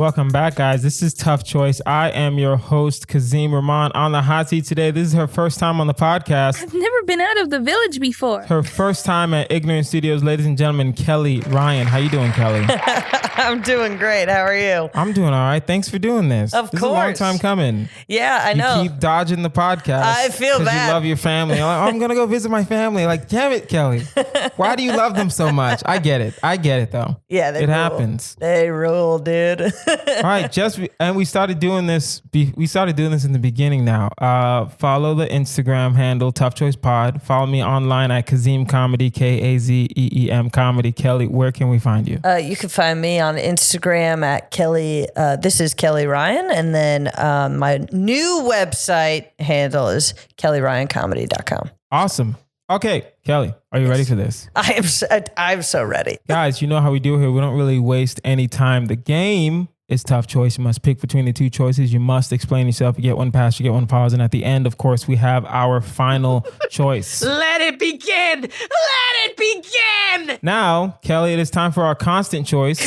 Welcome back, guys. This is Tough Choice. I am your host, Kazim Rahman. On the hot seat today, this is her first time on the podcast. I've never been out of the village before. Her first time at Ignorant Studios. Ladies and gentlemen, Kelly Ryan. How you doing, Kelly? I'm doing great. How are you? I'm doing all right. Thanks for doing this. Of This course. is a long time coming. Yeah, I know. You keep dodging the podcast. I feel bad. Because you love your family. You're like, oh, I'm going to go visit my family. Like, damn it, Kelly. Why do you love them so much? I get it, though. Yeah, it happens. They rule, dude. All right, and we started doing this. We started doing this in the beginning. Now, follow the Instagram handle Tough Choice Pod. Follow me online at Kazim Comedy, Kazeem Comedy. Kelly, where can we find you? You can find me on Instagram at Kelly. This is Kelly Ryan, and then my new website handle is kellyryancomedy.com. Awesome. Okay, Kelly, are you ready for this? I'm so ready. Guys, you know how we do here. We don't really waste any time. The game is Tough Choice. You must pick between the two choices. You must explain yourself. You get one pass, you get one pause. And at the end, of course, we have our final choice. Let it begin. Let it begin. Now, Kelly, it is time for our constant choice.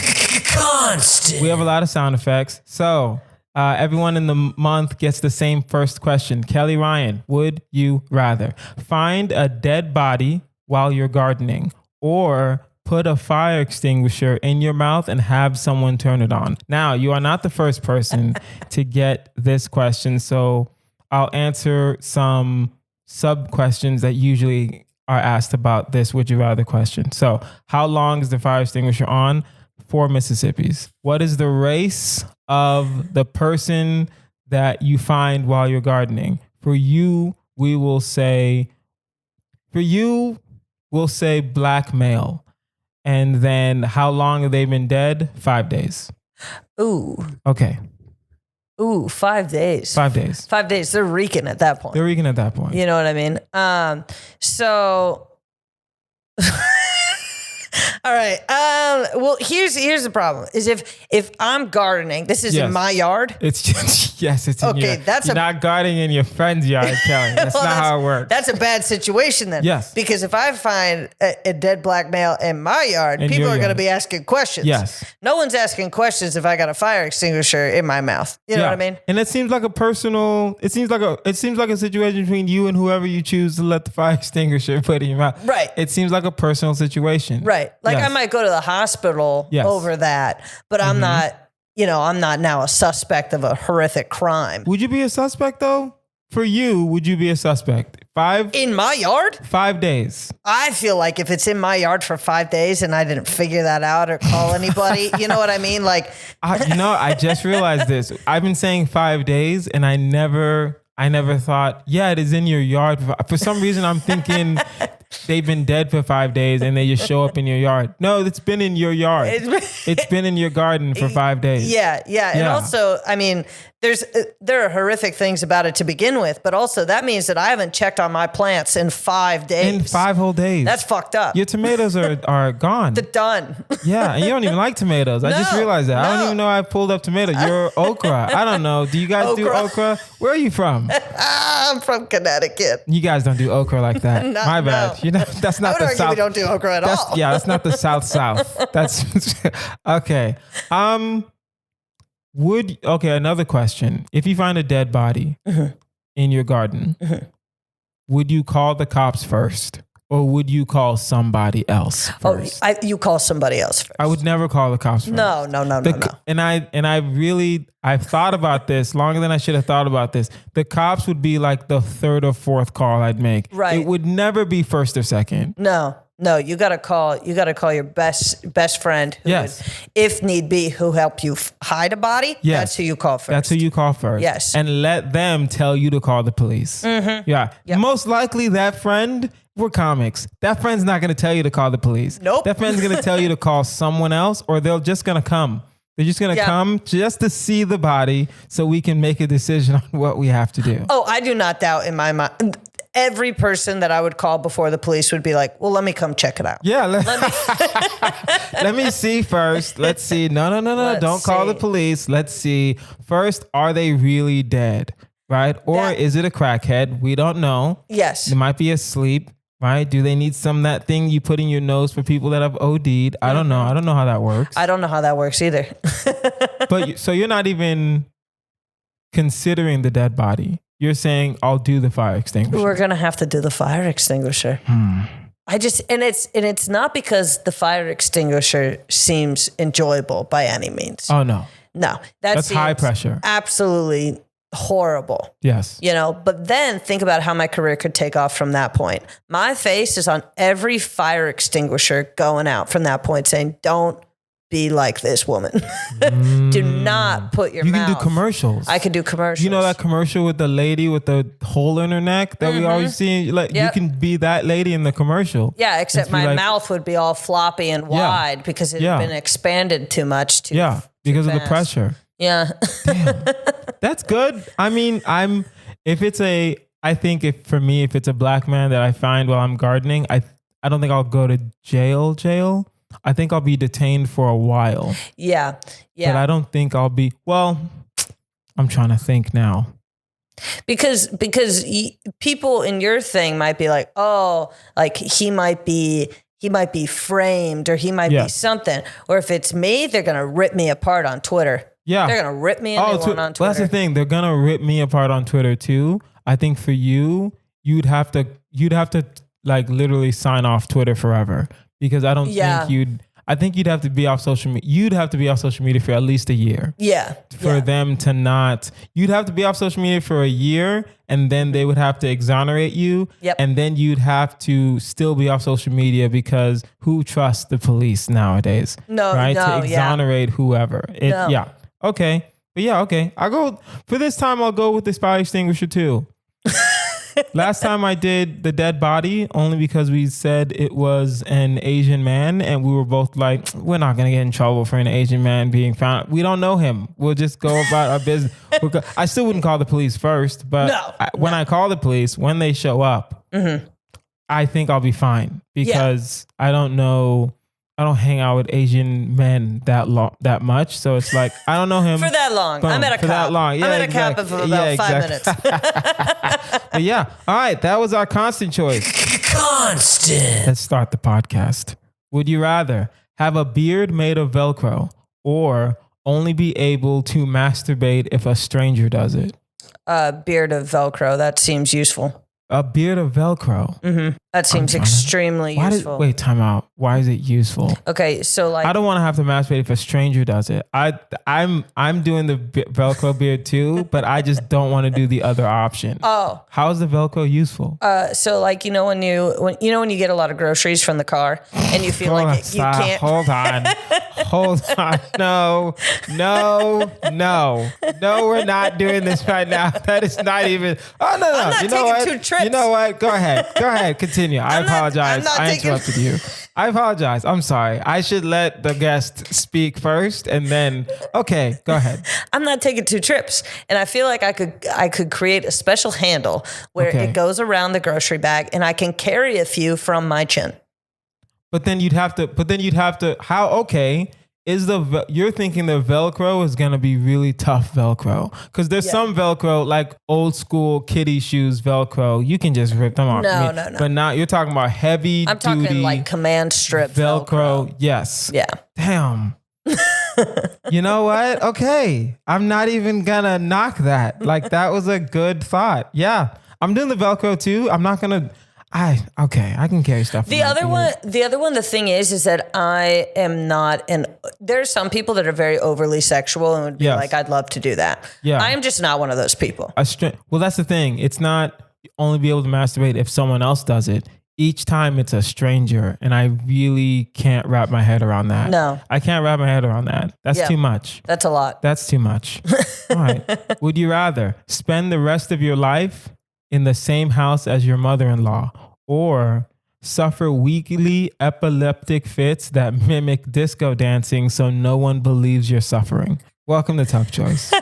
Constant. We have a lot of sound effects. So everyone in the month gets the same first question. Kelly Ryan, would you rather find a dead body while you're gardening or put a fire extinguisher in your mouth and have someone turn it on? Now, you are not the first person to get this question, so I'll answer some sub questions that usually are asked about this would you rather question. So, how long is the fire extinguisher on? 4 Mississippis. What is the race of the person that you find while you're gardening? For you, we'll say black male. And then how long have they been dead? 5 days. Ooh. Okay. Ooh, 5 days. 5 days. 5 days. They're reeking at that point. They're reeking at that point. You know what I mean? So, all right. Well, here's the problem: is if I'm gardening, this is in my yard. It's just, yes, it's in okay. You're not gardening in your friend's yard, Kelly. That's not how it works. That's a bad situation then. Yes. Because if I find a dead black male in my yard, people are going to be asking questions. Yes. No one's asking questions if I got a fire extinguisher in my mouth. You know what I mean? And it seems like it seems like a situation between you and whoever you choose to let the fire extinguisher put in your mouth. Right. It seems like a personal situation. Right. Like I might go to the hospital over that, but I'm not, I'm not now a suspect of a horrific crime. Would you be a suspect though? For you, would you be a suspect? In my yard? 5 days. I feel like if it's in my yard for 5 days and I didn't figure that out or call anybody, you know what I mean? Like, I just realized this. I've been saying 5 days and I never thought, it is in your yard. For some reason, I'm thinking they've been dead for 5 days and they just show up in your yard. No, it's been in your yard. It's been in your garden for 5 days. Yeah. And also, I mean, there are horrific things about it to begin with, but also that means that I haven't checked on my plants in 5 days. In 5 whole days. That's fucked up. Your tomatoes are gone. They're done. Yeah, and you don't even like tomatoes. I just realized that. I don't even know I pulled up tomatoes. You're okra. I don't know. Do you guys do okra? Where are you from? I'm from Connecticut. You guys don't do okra like that. My bad. No. That's not the South. We don't do okra at all. Yeah, that's not the South. That's okay. Another question. If you find a dead body in your garden, would you call the cops first or would you call somebody else first? You call somebody else first. I would never call the cops first. No. And I've thought about this longer than I should have thought about this. The cops would be like the third or fourth call I'd make. Right. It would never be first or second. No, you gotta call your best friend who would, if need be, who help you hide a body. Yes. That's who you call first. That's who you call first. Yes. And let them tell you to call the police. Mm-hmm. Yeah. Yep. Most likely that friend, we're comics. That friend's not gonna tell you to call the police. Nope. That friend's gonna tell you to call someone else or they're just gonna come. They're just going to come just to see the body so we can make a decision on what we have to do. Oh, I do not doubt in my mind. Every person that I would call before the police would be like, well, let me come check it out. Yeah. Let me see first. Let's see. No. Don't call the police. Let's see. First, are they really dead? Right? Or is it a crackhead? We don't know. Yes. They might be asleep. Right? Do they need that thing you put in your nose for people that have OD'd? I don't know. I don't know how that works. I don't know how that works either. But so you're not even considering the dead body. You're saying I'll do the fire extinguisher. We're gonna have to do the fire extinguisher. and it's not because the fire extinguisher seems enjoyable by any means. Oh no. No, That's high pressure. Absolutely horrible. Yes. But then think about how my career could take off from that point. My face is on every fire extinguisher going out from that point saying, don't be like this woman. Do not put your mouth. You can do commercials. I could do commercials. You know that commercial with the lady with the hole in her neck that we always see? Like you can be that lady in the commercial. Yeah, except my mouth would be all floppy and wide because it had been expanded too much. Because of the pressure. Yeah. Damn. That's good. I mean, I think if it's a black man that I find while I'm gardening, I don't think I'll go to jail. I think I'll be detained for a while. Yeah. But I don't think I'll be, I'm trying to think now. Because people in your thing might be like, oh, like he might be framed or he might be something. Or if it's me, they're going to rip me apart on Twitter. Yeah. They're going to rip me a new one on Twitter. Well, that's the thing. They're going to rip me apart on Twitter too. I think for you, you'd have to like literally sign off Twitter forever because I don't think you'd have to be off social media. You'd have to be off social media for at least a year. Yeah. For them to not, you'd have to be off social media for a year and then they would have to exonerate you. Yep. And then you'd have to still be off social media because who trusts the police nowadays? No, right? To exonerate whoever. Yeah. Okay. But okay. For this time, I'll go with the fire extinguisher too. Last time I did the dead body only because we said it was an Asian man and we were both like, we're not going to get in trouble for an Asian man being found. We don't know him. We'll just go about our business. I still wouldn't call the police first, but when I call the police, when they show up, I think I'll be fine because I don't know. I don't hang out with Asian men that much. So it's like, I don't know him. For that long. I met a cop. For that long. Yeah, I met a cop for about 5 minutes. But all right. That was our constant choice. Constant. Let's start the podcast. Would you rather have a beard made of velcro or only be able to masturbate if a stranger does it? Beard of velcro. That seems useful. A beard of velcro. Mm-hmm. That seems extremely useful. Wait, time out. Why is it useful? Okay, so like I don't want to have to masturbate if a stranger does it. I'm doing the velcro beard too, but I just don't want to do the other option. Oh, how is the velcro useful? So like when you get a lot of groceries from the car and you feel you can't. Hold on. No, we're not doing this right now. That is not even. Oh no. I'm not you know what? 2 trips. You know what? Go ahead. Continue. I apologize. I interrupted you. I apologize. I'm sorry. I should let the guest speak first and then, okay, go ahead. I'm not taking 2 trips. And I feel like I could create a special handle where it goes around the grocery bag and I can carry a few from my chin. But then you'd have to, you're thinking the Velcro is going to be really tough Velcro. Because there's some Velcro, like old school kiddie shoes Velcro, you can just rip them off. No. But now you're talking about heavy I'm talking like command strip Velcro. Yes. Yeah. Damn. You know what? Okay. I'm not even going to knock that. Like that was a good thought. Yeah. I'm doing the Velcro too. I'm not going to. I can carry stuff. The other one, the thing is that I am not there's some people that are very overly sexual and would be like, I'd love to do that. Yeah. I am just not one of those people. Well, that's the thing. It's not only be able to masturbate if someone else does it. Each time it's a stranger and I really can't wrap my head around that. No. I can't wrap my head around that. That's too much. That's a lot. That's too much. All right. Would you rather spend the rest of your life in the same house as your mother-in-law or suffer weekly epileptic fits that mimic disco dancing so no one believes you're suffering? Welcome to Tough Choice.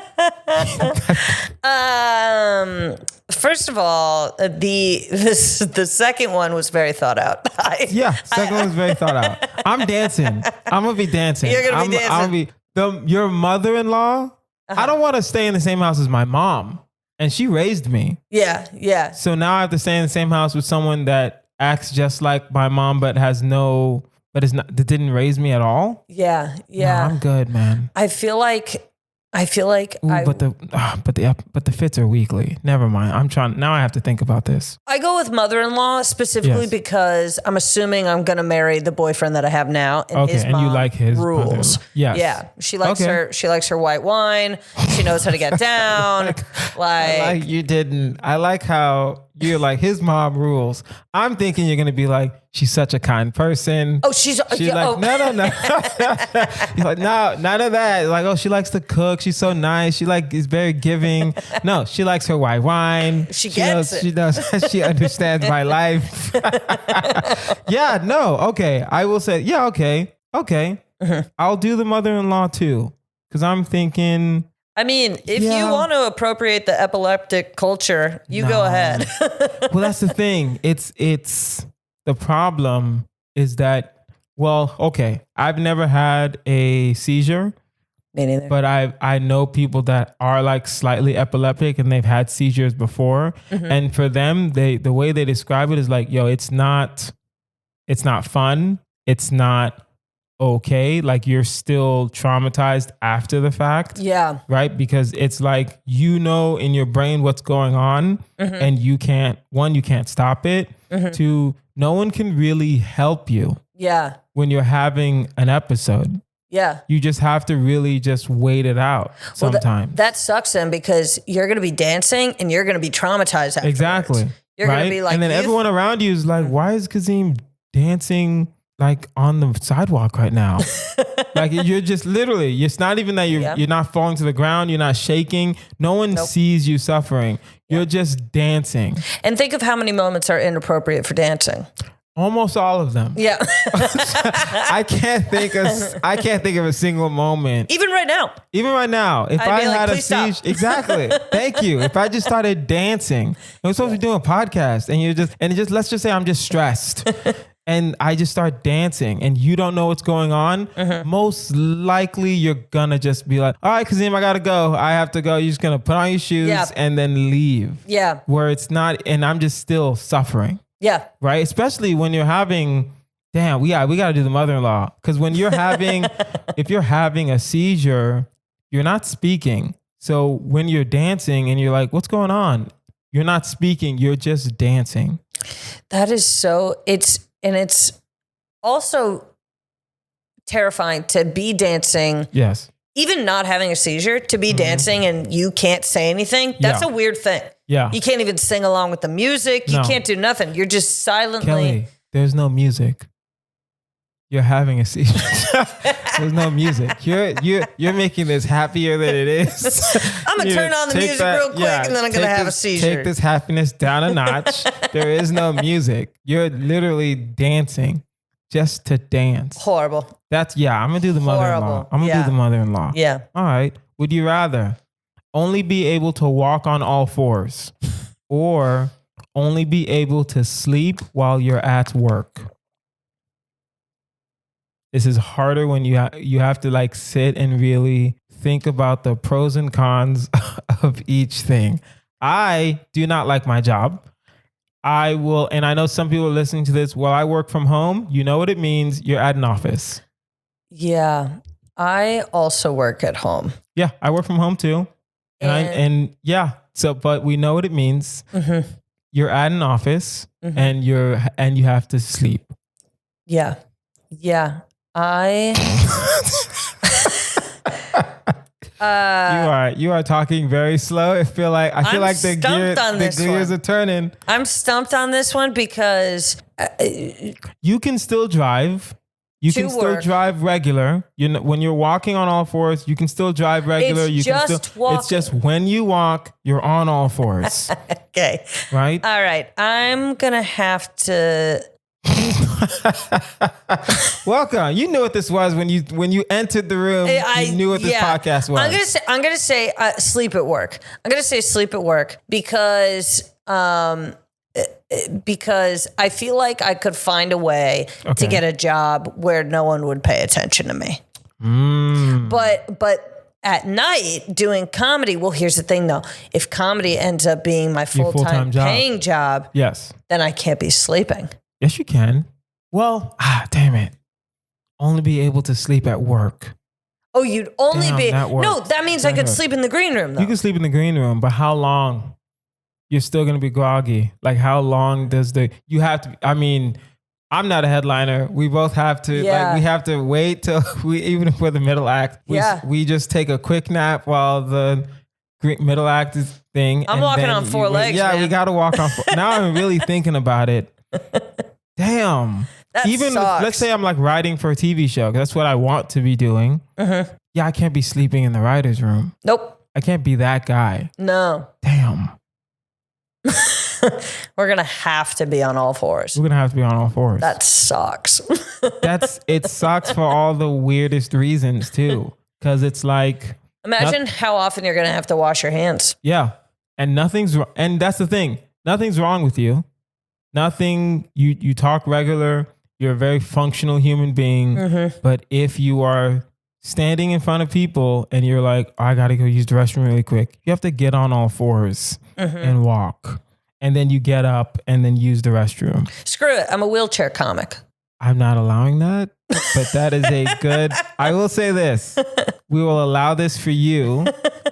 First of all, the second one was very thought out. Second one was very thought out. I'm dancing. I'm going to be dancing. You're going to be dancing. Your mother-in-law, I don't want to stay in the same house as my mom. And she raised me. Yeah. So now I have to stay in the same house with someone that acts just like my mom, but that didn't raise me at all. Yeah. No, I'm good, man. I feel like Ooh, but the fits are weekly. Never mind. Now I have to think about this. I go with mother-in-law specifically because I'm assuming I'm going to marry the boyfriend that I have now. And his mom you like his rules. Yes. Yeah. She likes her white wine. She knows how to get down. like you didn't. I like how you're like, his mom rules. I'm thinking you're going to be like, she's such a kind person. Oh, she's like, no. You're like, no, none of that. Like, oh, she likes to cook. She's so nice. She is very giving. No, she likes her white wine. She gets knows, it. She does. She understands my life. Yeah, no. Okay. I will say, yeah, okay. Mm-hmm. I'll do the mother-in-law too. Because I'm thinking... I mean, if you want to appropriate the epileptic culture, go ahead. Well, that's the thing. It's the problem is that, well, okay, I've never had a seizure. Me neither. But I know people that are like slightly epileptic and they've had seizures before. Mm-hmm. And for them, the way they describe it is like, yo, it's not fun. It's not okay. Like you're still traumatized after the fact. Yeah. Right? Because it's like, in your brain what's going on, mm-hmm. and you can't stop it. Mm-hmm. Two, no one can really help you. Yeah. When you're having an episode. Yeah. You just have to really just wait it out sometimes. Well, that sucks then because you're going to be dancing and you're going to be traumatized afterwards. Exactly. You're going to be like, and then everyone around you is like, why is Kazim dancing like on the sidewalk right now? Like you're just literally, it's not even that you're not falling to the ground. You're not shaking. No one sees you suffering. You're just dancing. And think of how many moments are inappropriate for dancing. Almost all of them. Yeah. I can't think of a single moment. Even right now. If I had a siege, exactly. Thank you. If I just started dancing, and we're supposed to be doing a podcast, and let's just say I'm just stressed. And I just start dancing and you don't know what's going on, mm-hmm. most likely you're gonna just be like, all right, Kazim, I gotta go. I have to go. You're just gonna put on your shoes and then leave. Yeah. Where it's not, and I'm just still suffering. Yeah. Right? Especially when you're having, we gotta do the mother-in-law. Because when you're having, if you're having a seizure, you're not speaking. So when you're dancing and you're like, what's going on? You're not speaking, you're just dancing. That is so, and it's also terrifying to be dancing. Yes. Even not having a seizure, to be dancing and you can't say anything. That's a weird thing. Yeah. You can't even sing along with the music. You can't do nothing. You're just silently. Kelly, there's no music. You're having a seizure. There's no music. You're making this happier than it is. I'm going to turn on the music real quick and then I'm going to have a seizure. Take this happiness down a notch. There is no music. You're literally dancing just to dance. Horrible. I'm going to do the mother-in-law. I'm going to do the mother-in-law. Yeah. All right. Would you rather only be able to walk on all fours or only be able to sleep while you're at work? This is harder when you have to like sit and really think about the pros and cons of each thing. I do not like my job. And I know some people are listening to this. Well, I work from home. You know what it means. You're at an office. Yeah. I also work at home. Yeah, I work from home too. But we know what it means. Mm-hmm. You're at an office, mm-hmm. and you have to sleep. Yeah. Yeah. You are talking very slow. I feel like the gears are turning. I'm stumped on this one because you can still drive. You can still drive regular. When you're walking on all fours, you can still drive regular. It's just when you walk, you're on all fours. Okay. Right? All right. I'm gonna have to. Welcome. You knew what this was when you entered the room. You knew what this podcast was. I'm gonna say sleep at work. I'm gonna say sleep at work because I feel like I could find a way to get a job where no one would pay attention to me. But at night doing comedy, well, here's the thing though. If comedy ends up being my full-time paying job, yes, then I can't be sleeping. Yes, you can. Well, damn it. Only be able to sleep at work. Oh, you'd only Damn, be... that works. No, that means I could sleep in the green room, though. You can sleep in the green room, but how long? You're still going to be groggy. Like, how long does you have to, I mean, I'm not a headliner. We both have to, we have to wait till even if we're the middle act, we just take a quick nap while the middle act is thing. I'm walking on four legs, Yeah, man. we got to walk on four. Now I'm really thinking about it. Damn. That even sucks. Let's say I'm like writing for a TV show. That's what I want to be doing. Yeah, I can't be sleeping in the writer's room. Nope. I can't be that guy. No. Damn. We're going to have to be on all fours. We're going to have to be on all fours. That sucks. It sucks for all the weirdest reasons too. Cause it's like. Imagine how often you're going to have to wash your hands. Yeah. And and that's the thing. Nothing's wrong with you. Nothing, you talk regular. You're a very functional human being. But if you are standing in front of people and you're like, oh, I got to go use the restroom really quick. You have to get on all fours and walk. And then you get up and then use the restroom. Screw it. I'm a wheelchair comic. I'm not allowing that, but that is a good, I will say this. We will allow this for you.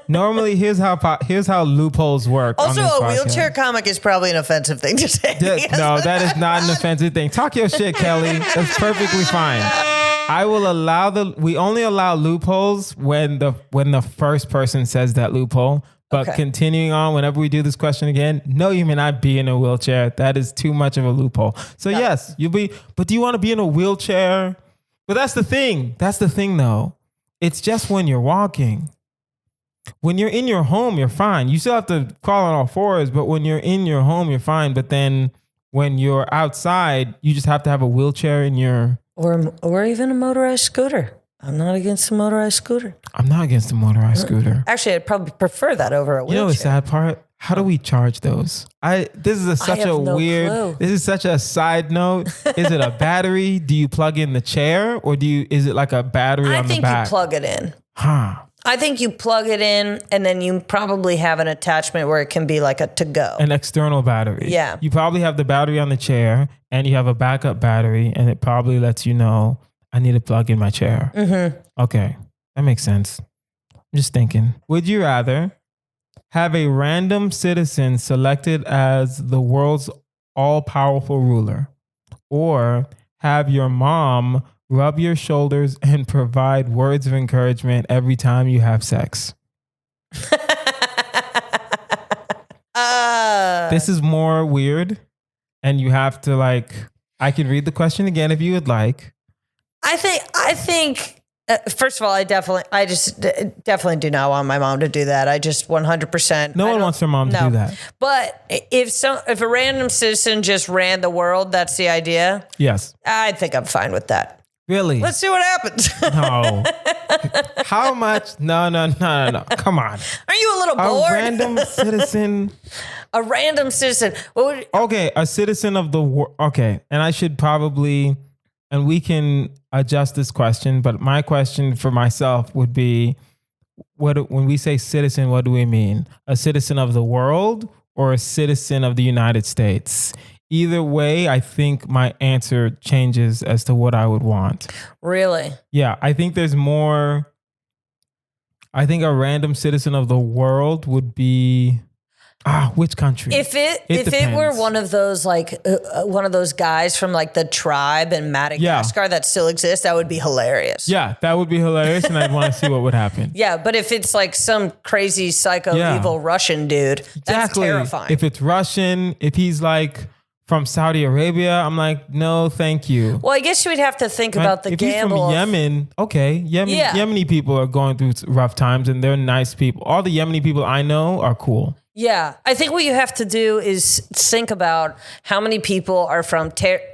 Normally, here's how loopholes work. Also, on this a wheelchair podcast. comic is probably an offensive thing to say. No, that is not an offensive thing. Talk your shit, Kelly. That's perfectly fine. I will allow we only allow loopholes when the first person says that loophole. But continuing on, whenever we do this question again, no, you may not be in a wheelchair. That is too much of a loophole. So yes, you'll be, but do you want to be in a wheelchair? But that's the thing. That's the thing though. It's just when you're walking. When you're in your home, you're fine. You still have to crawl on all fours, but when you're in your home, you're fine. But then when you're outside, you just have to have a wheelchair in your... Or even a motorized scooter. I'm not against a motorized scooter. I'm not against a motorized scooter. Actually, I'd probably prefer that over a wheelchair. You know the sad part? How do we charge those? This is such a weird. Clue. This is such a side note. Is it a battery? Do you plug in the chair, or is it like a battery on the back? I think you plug it in. Huh. I think you plug it in, and then you probably have an attachment where it can be like a to-go. An external battery. Yeah. You probably have the battery on the chair, and you have a backup battery, and it probably lets you know, I need to plug in my chair. Okay. That makes sense. I'm just thinking. Would you rather have a random citizen selected as the world's all-powerful ruler, or have your mom rub your shoulders and provide words of encouragement every time you have sex? This is more weird, and you have to I can read the question again if you would like. I think. First of all, I just definitely do not want my mom to do that. I just 100%. No one wants their mom to do that. But if a random citizen just ran the world, that's the idea. Yes. I think I'm fine with that. Really? Let's see what happens. No. How much? No. Come on. Are you a little bored? A random citizen. A random citizen. Okay, a citizen of the world. Okay, and I should probably, and we can adjust this question, but my question for myself would be, when we say citizen, what do we mean? A citizen of the world or a citizen of the United States? Either way, I think my answer changes as to what I would want. Really? Yeah, I think there's more. I think a random citizen of the world would be... which country? If it were one of those one of those guys from the tribe in Madagascar that still exists, that would be hilarious. Yeah, that would be hilarious, and I'd want to see what would happen. Yeah, but if it's some crazy psycho evil Russian dude, that's terrifying. If it's Russian, if he's from Saudi Arabia, I'm no, thank you. Well, I guess you would have to think about the if gamble. If he's from Yemen, okay, Yemeni people are going through rough times, and they're nice people. All the Yemeni people I know are cool. Yeah, I think what you have to do is think about how many people are from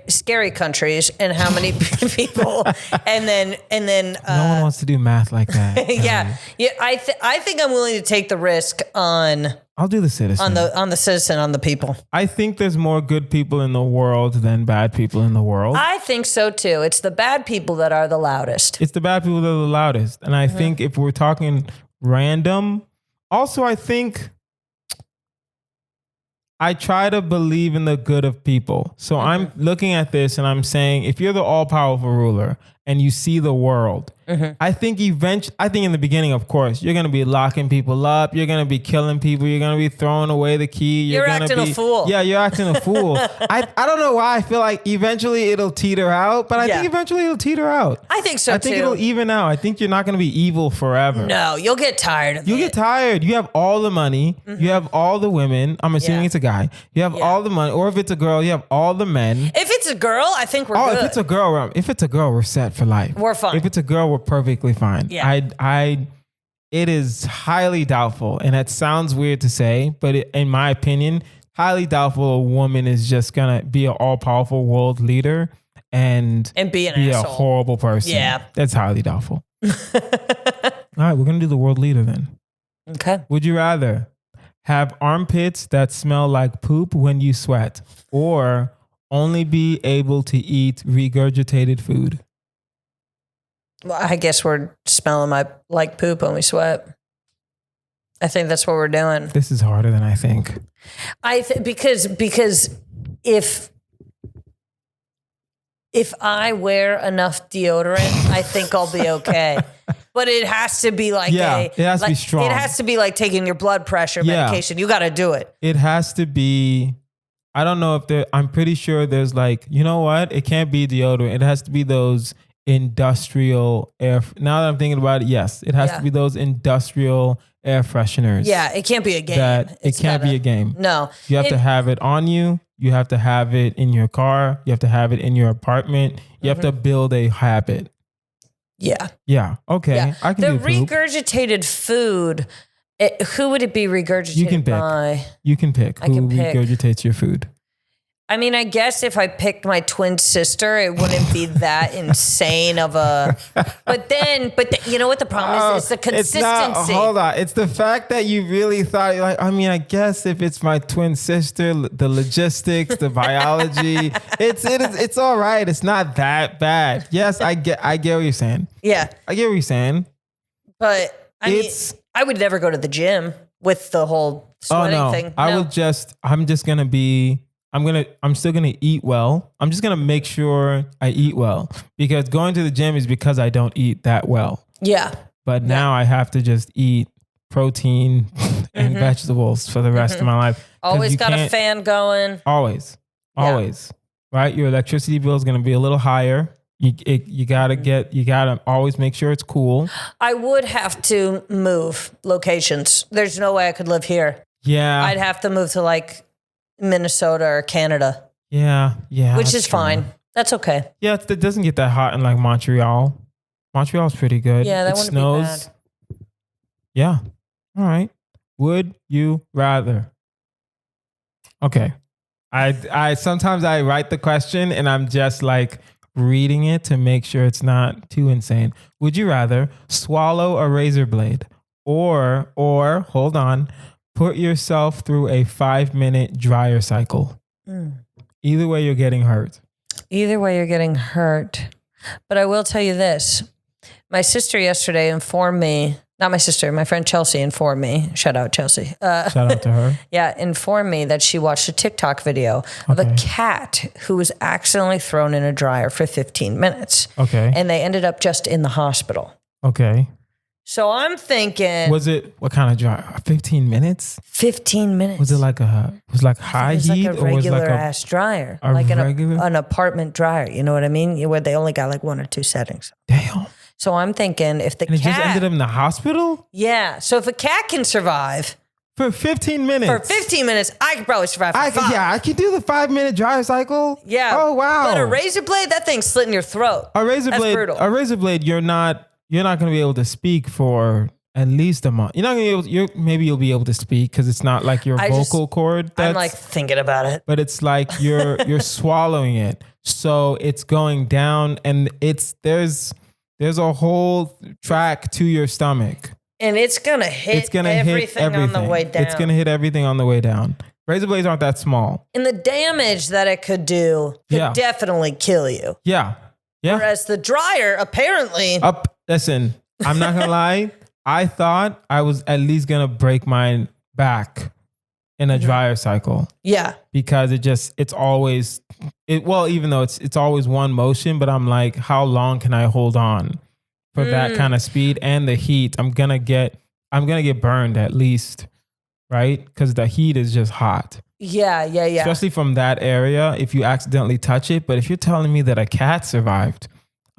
scary countries and how many people, and then. No one wants to do math like that. yeah. I think I'm willing to take the risk on. I'll do the citizen. On the citizen, on the people. I think there's more good people in the world than bad people in the world. I think so too. It's the bad people that are the loudest. It's the bad people that are the loudest, and I think if we're talking random, also I think. I try to believe in the good of people. So I'm looking at this and I'm saying, if you're the all-powerful ruler and you see the world, I think in the beginning, of course, you're going to be locking people up. You're going to be killing people. You're going to be throwing away the key. You're gonna acting a fool. Yeah, you're acting a fool. I don't know why I feel like eventually it'll teeter out, but I think eventually it'll teeter out. I think so too. I think it'll even out. I think you're not going to be evil forever. No, you'll get tired of it. You get tired. You have all the money. You have all the women. I'm assuming it's a guy. You have all the money. Or if it's a girl, you have all the men. If it's a girl, I think we're good. If it's a girl, we're set for life. We're fine. If it's a girl, we're perfectly fine. Yeah. It is highly doubtful, and that sounds weird to say, but in my opinion, highly doubtful a woman is just gonna be an all-powerful world leader and be a horrible person. Yeah. That's highly doubtful. All right, we're gonna do the world leader then. Okay. Would you rather have armpits that smell like poop when you sweat, or only be able to eat regurgitated food? Well, I guess we're smelling like poop when we sweat. I think that's what we're doing. This is harder than I think. Because if I wear enough deodorant, I think I'll be okay. But it has to be like it has to be strong. It has to be like taking your blood pressure medication. You got to do it. It has to be. I don't know if I'm pretty sure there's like, you know what? It can't be deodorant. It has to be those industrial air. Now that I'm thinking about it, yes, it has to be those industrial air fresheners. Yeah, it can't be a game. It can't be a game. No. You have to have it on you. You have to have it in your car. You have to have it in your apartment. You have to build a habit. Yeah. Yeah. Okay. Yeah. I can do poop. Regurgitated food. Who would it be regurgitated by? You can pick who regurgitates your food. I mean, I guess if I picked my twin sister, it wouldn't be that insane of a. But then, you know what the problem is? It's the consistency. Hold on. It's the fact that you really thought, like, I mean, I guess if it's my twin sister, the logistics, the biology, it's all right. It's not that bad. Yes, I get what you're saying. Yeah, I get what you're saying. But I would never go to the gym with the whole sweating thing. I'm still gonna eat well. I'm just gonna make sure I eat well, because going to the gym is because I don't eat that well. Yeah. But now I have to just eat protein and vegetables for the rest of my life. Always got a fan going. Always. Right? Your electricity bill is gonna be a little higher. You gotta always make sure it's cool. I would have to move locations. There's no way I could live here. Yeah. I'd have to move to like Minnesota or Canada. Yeah. Which is fine. That's okay. Yeah, it doesn't get that hot in like Montreal. Montreal's pretty good. Yeah, that wouldn't be bad. Yeah. All right. Would you rather? Okay. I sometimes I write the question and I'm just like reading it to make sure it's not too insane. Would you rather swallow a razor blade or hold on, put yourself through a 5-minute dryer cycle? Either way, you're getting hurt. Either way, you're getting hurt. But I will tell you this. My sister yesterday informed me, not my sister, my friend Chelsea informed me, shout out Chelsea. Shout out to her. Yeah, informed me that she watched a TikTok video of a cat who was accidentally thrown in a dryer for 15 minutes. Okay. And they ended up just in the hospital. Okay. So I'm thinking. What kind of dryer? 15 minutes? 15 minutes. Was it like high heat? Like a regular ass dryer. Like an apartment dryer. You know what I mean? Where they only got like 1 or 2 settings. Damn. So I'm thinking if the cat. And it just ended up in the hospital? Yeah. So if a cat can survive. For 15 minutes. For 15 minutes, I could probably survive for 5. Yeah, I could do the 5-minute dryer cycle. Yeah. Oh, wow. But a razor blade, that thing's slit in your throat. That's brutal. A razor blade, you're not going to be able to speak for at least a month. You're not going to be able. Maybe you'll be able to speak because it's not like your vocal cord. I'm like thinking about it, but it's like you're swallowing it, so it's going down, and there's a whole track to your stomach, and it's gonna hit everything on the way down. It's gonna hit everything on the way down. Razor blades aren't that small, and the damage that it could do could definitely kill you. Yeah. Whereas the dryer apparently. Listen, I'm not gonna lie. I thought I was at least gonna break my back in a dryer cycle. Yeah. Because it's always even though it's always one motion, but I'm like, how long can I hold on for that kind of speed and the heat? I'm gonna get burned at least, right? Because the heat is just hot. Yeah. Especially from that area if you accidentally touch it. But if you're telling me that a cat survived,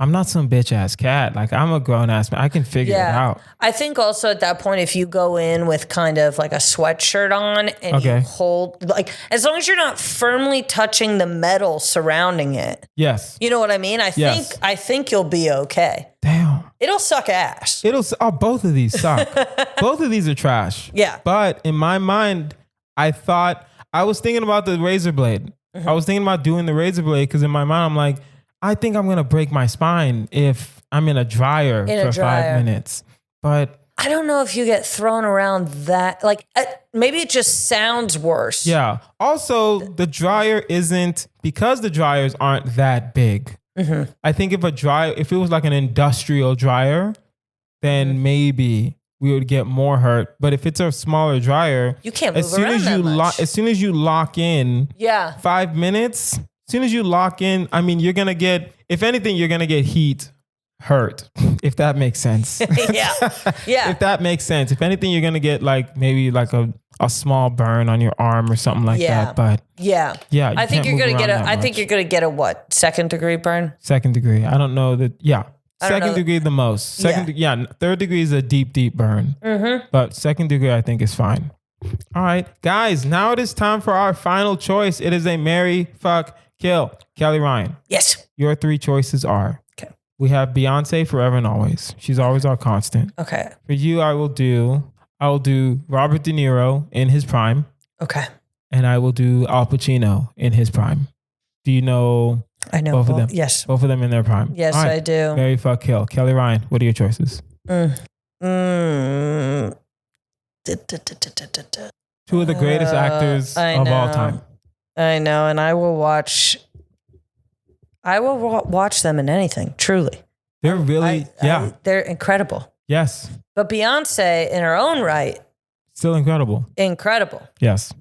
I'm not some bitch ass cat. Like, I'm a grown ass man. I can figure it out. I think also at that point, if you go in with kind of like a sweatshirt on and you hold, like, as long as you're not firmly touching the metal surrounding it. Yes. You know what I mean? I think you'll be okay. Damn. It'll suck ass. Both of these suck. Both of these are trash. Yeah. But in my mind, I was thinking about the razor blade. I was thinking about doing the razor blade because in my mind, I'm like, I think I'm going to break my spine if I'm in a dryer for 5 minutes. But I don't know if you get thrown around that. Like, maybe it just sounds worse. Yeah. Also, the dryer because the dryers aren't that big. I think if it was like an industrial dryer, then maybe we would get more hurt. But if it's a smaller dryer, you can't move around that much. As soon as you lock in 5 minutes, as soon as you lock in, I mean, you're going to get, if anything, you're going to get hurt, if that makes sense. Yeah. If that makes sense. If anything, you're going to get like maybe like a small burn on your arm or something like that. But yeah. I think you're going to get a what? 2nd degree burn? 2nd degree. I don't know that. Yeah. 2nd degree the most. 3rd degree is a deep burn. But 2nd degree, I think is fine. All right, guys, now it is time for our final choice. It is a marry, fuck, kill. Kelly Ryan. Yes. Your 3 choices are, we have Beyonce forever and always. She's always our constant. Okay. For you, I will do Robert De Niro in his prime. Okay. And I will do Al Pacino in his prime. Do you know? I know both of them. Yes. Both of them in their prime. Yes, right. I do. Marry, fuck, kill. Kelly Ryan, what are your choices? 2 of the greatest actors of all time. I know, and I will watch them in anything, truly. They're really, they're incredible. Yes. But Beyonce, in her own right, still incredible. Incredible. Yes.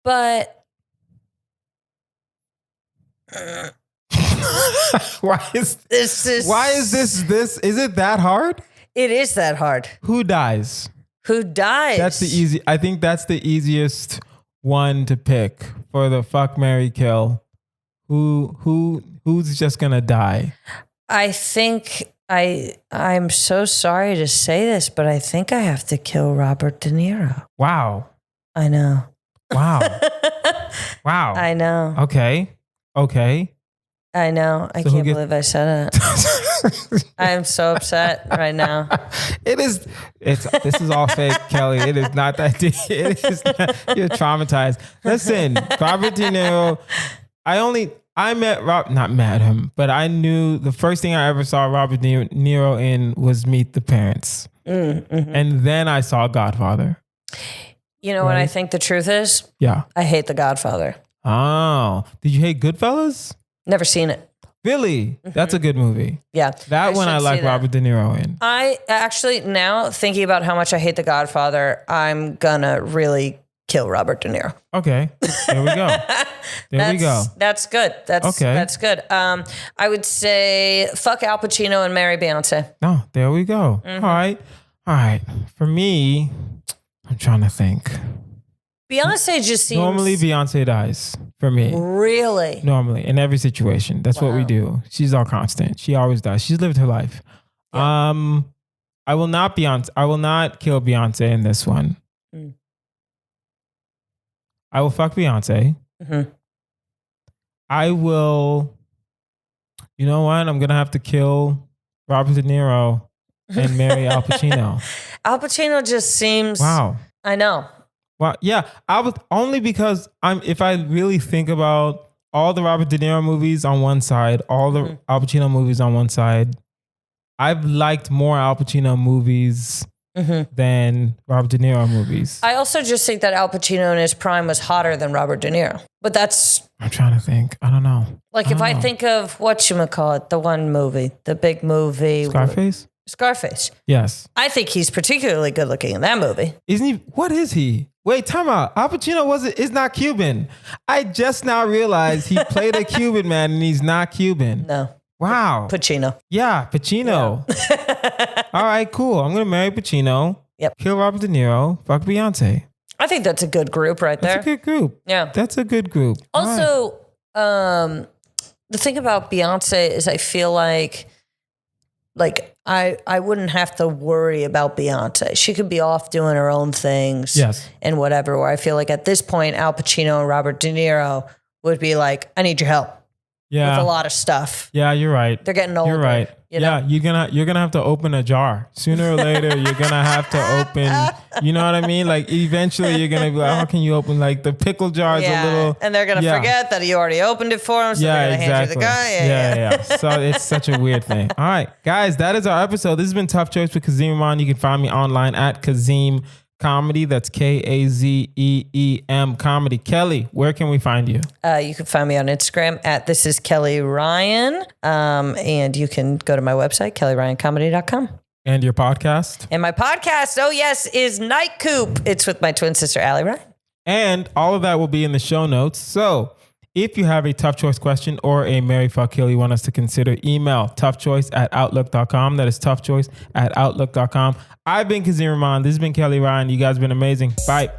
But why is this? Is it that hard? It is that hard. Who dies? I think that's the easiest one to pick for the fuck, marry, kill. Who's just gonna die? I think I'm so sorry to say this, but I think I have to kill Robert De Niro. Wow. I know. Wow. Wow. I know. Okay. I know. I can't believe I said it. I am so upset right now. This is all fake, Kelly. It is not that deep. You're traumatized. Listen, Robert De Niro, not met him, but I knew the first thing I ever saw Robert De Niro in was Meet the Parents. And then I saw Godfather. You know what I think the truth is? Yeah. I hate The Godfather. Oh. Did you hate Goodfellas? Never seen it. Really? That's a good movie. Yeah. That one I like Robert De Niro in. I actually, now thinking about how much I hate The Godfather, I'm gonna really kill Robert De Niro. Okay. There we go. That's good. That's good. I would say fuck Al Pacino and marry Beyonce. Oh, there we go. All right. For me, I'm trying to think. Beyonce just seems... Normally Beyonce dies for me. Really? Normally, in every situation. That's what we do. She's our constant. She always does. She's lived her life. Yeah. I will not kill Beyonce in this one. I will fuck Beyonce. I will... You know what? I'm going to have to kill Robert De Niro and marry Al Pacino. Al Pacino just seems... Wow. I know. Well, yeah, I was only because if I really think about all the Robert De Niro movies on one side, all the Al Pacino movies on one side, I've liked more Al Pacino movies than Robert De Niro movies. I also just think that Al Pacino in his prime was hotter than Robert De Niro. But I'm trying to think. I don't know. Like if I think of whatchamacallit, the one movie, the big movie. Scarface? Scarface. Yes. I think he's particularly good looking in that movie. Isn't he? What is he? Wait, time out. Al Pacino is not Cuban. I just now realized he played a Cuban man and he's not Cuban. No. Wow. Pacino. Yeah, Pacino. Yeah. All right, cool. I'm going to marry Pacino. Yep. Kill Robert De Niro. Fuck Beyonce. I think that's a good group right there. That's a good group. Yeah. That's a good group. Also, the thing about Beyonce is I feel like I wouldn't have to worry about Beyonce. She could be off doing her own things. Yes. And whatever, where I feel like at this point, Al Pacino and Robert De Niro would be like, I need your help. Yeah. With a lot of stuff. Yeah, you're right. They're getting older. You're right. You know? Yeah, you're gonna have to open a jar. Sooner or later, you're gonna have to open, you know what I mean? Like eventually you're gonna be like, how can you open like the pickle jar is a little, and they're gonna forget that you already opened it for them, so they're gonna hand you the guy. Yeah. So it's such a weird thing. All right, guys, that is our episode. This has been Tough Choice with Kazim Rahman. You can find me online at Kazim Comedy. That's Kazeem Comedy. Kelly, where can we find you? You can find me on Instagram at This Is Kelly Ryan. And you can go to my website, kellyryancomedy.com. And your podcast? And my podcast, oh yes, is Night Coop. It's with my twin sister, Allie Ryan. And all of that will be in the show notes. So if you have a Tough Choice question or a Marry, Fuck, Kill you want us to consider, email toughchoice@outlook.com. That is toughchoice@outlook.com. I've been Kazim Rahman. This has been Kelly Ryan. You guys have been amazing. Bye.